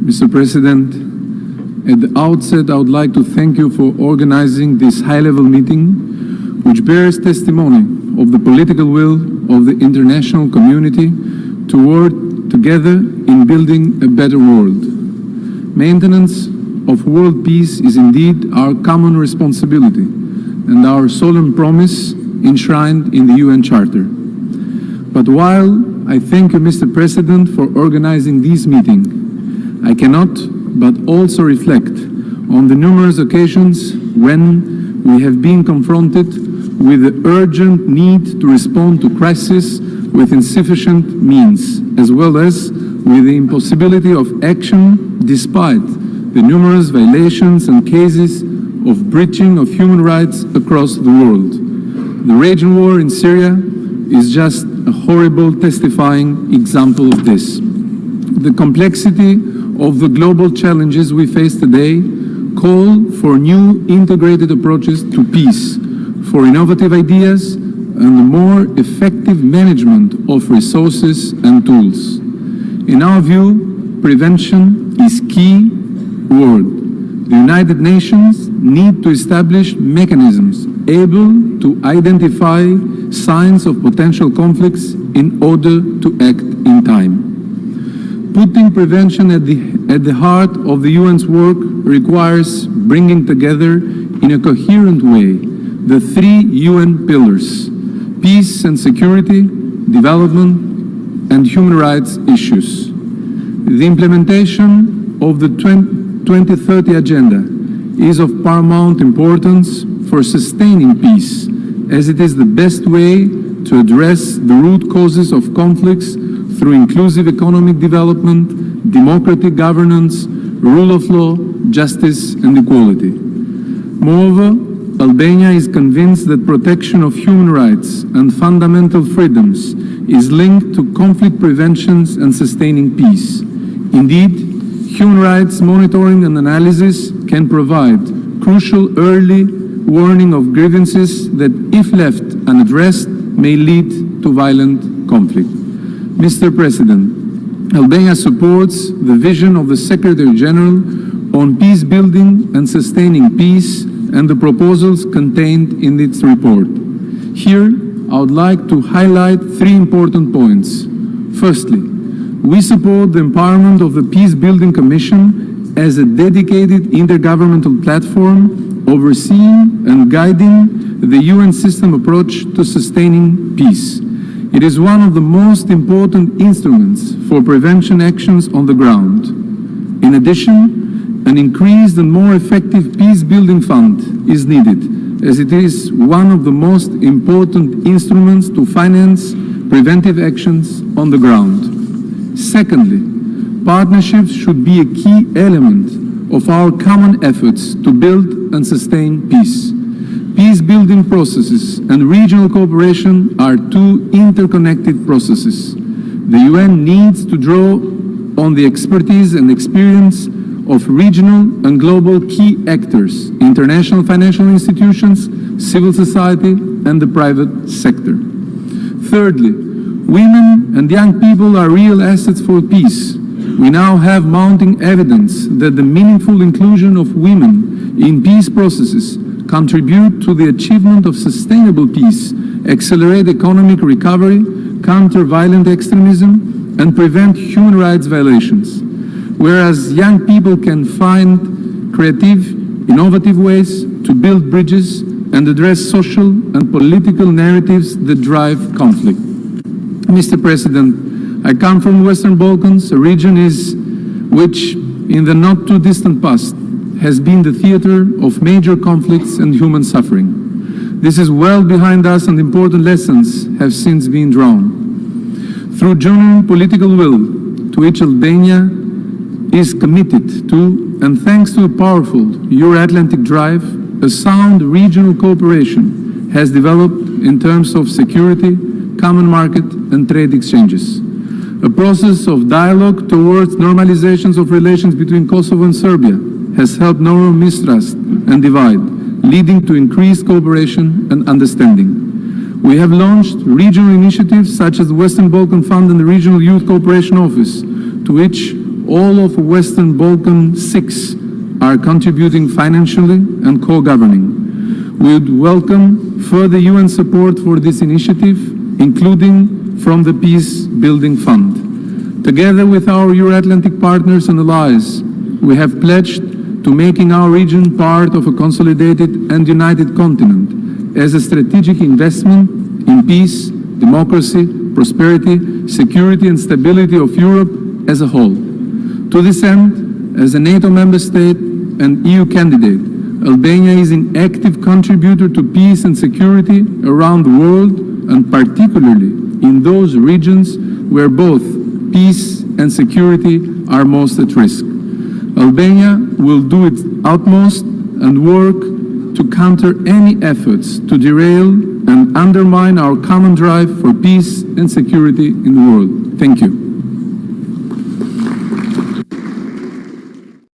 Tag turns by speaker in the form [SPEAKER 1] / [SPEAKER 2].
[SPEAKER 1] Mr. President, at the outset, I would like to thank you for organizing this high-level meeting, which bears testimony of the political will of the international community to work together in building a better world. Maintenance of world peace is indeed our common responsibility and our solemn promise enshrined in the UN Charter. But while I thank you, Mr. President, for organizing this meeting, I cannot but also reflect on the numerous occasions when we have been confronted with the urgent need to respond to crisis with insufficient means, as well as with the impossibility of action despite the numerous violations and cases of breaching of human rights across the world. The raging war in Syria is just a horrible testifying example of this. The complexity of the global challenges we face today call for new integrated approaches to peace, for innovative ideas and the more effective management of resources and tools. In our view, prevention is key word. The United Nations need to establish mechanisms able to identify signs of potential conflicts in order to act in time. Putting prevention at the heart of the UN's work requires bringing together in a coherent way the three UN pillars: peace and security, development, and human rights issues. The implementation of the 2030 Agenda is of paramount importance for sustaining peace, as it is the best way to address the root causes of conflicts through inclusive economic development, democratic governance, rule of law, justice, and equality. Moreover, Albania is convinced that protection of human rights and fundamental freedoms is linked to conflict prevention and sustaining peace. Indeed, human rights monitoring and analysis can provide crucial early warning of grievances that, if left unaddressed, may lead to violent conflict. Mr. President, Albania supports the vision of the Secretary General on peace building and sustaining peace and the proposals contained in its report. Here, I would like to highlight three important points. Firstly, we support the empowerment of the Peace Building Commission as a dedicated intergovernmental platform overseeing and guiding the UN system approach to sustaining peace. It is one of the most important instruments for prevention actions on the ground. In addition, an increased and more effective peace-building fund is needed, as it is one of the most important instruments to finance preventive actions on the ground. Secondly, partnerships should be a key element of our common efforts to build and sustain peace. Peace-building processes and regional cooperation are two interconnected processes. The UN needs to draw on the expertise and experience of regional and global key actors, international financial institutions, civil society, and the private sector. Thirdly, women and young people are real assets for peace. We now have mounting evidence that the meaningful inclusion of women in peace processes contribute to the achievement of sustainable peace, accelerate economic recovery, counter violent extremism, and prevent human rights violations. Whereas young people can find creative, innovative ways to build bridges and address social and political narratives that drive conflict. Mr. President, I come from the Western Balkans, a region which, in the not-too-distant past, has been the theater of major conflicts and human suffering. This is well behind us, and important lessons have since been drawn. Through genuine political will, to which Albania is committed to, and thanks to a powerful Euro-Atlantic drive, a sound regional cooperation has developed in terms of security, common market, and trade exchanges. A process of dialogue towards normalizations of relations between Kosovo and Serbia has helped narrow mistrust and divide, leading to increased cooperation and understanding. We have launched regional initiatives such as the Western Balkan Fund and the Regional Youth Cooperation Office, to which all of Western Balkan 6 are contributing financially and co-governing. We would welcome further UN support for this initiative, including from the Peace Building Fund. Together with our Euro-Atlantic partners and allies, we have pledged to making our region part of a consolidated and united continent as a strategic investment in peace, democracy, prosperity, security and stability of Europe as a whole. To this end, as a NATO member state and EU candidate, Albania is an active contributor to peace and security around the world, and particularly in those regions where both peace and security are most at risk. Albania will do its utmost and work to counter any efforts to derail and undermine our common drive for peace and security in the world. Thank you.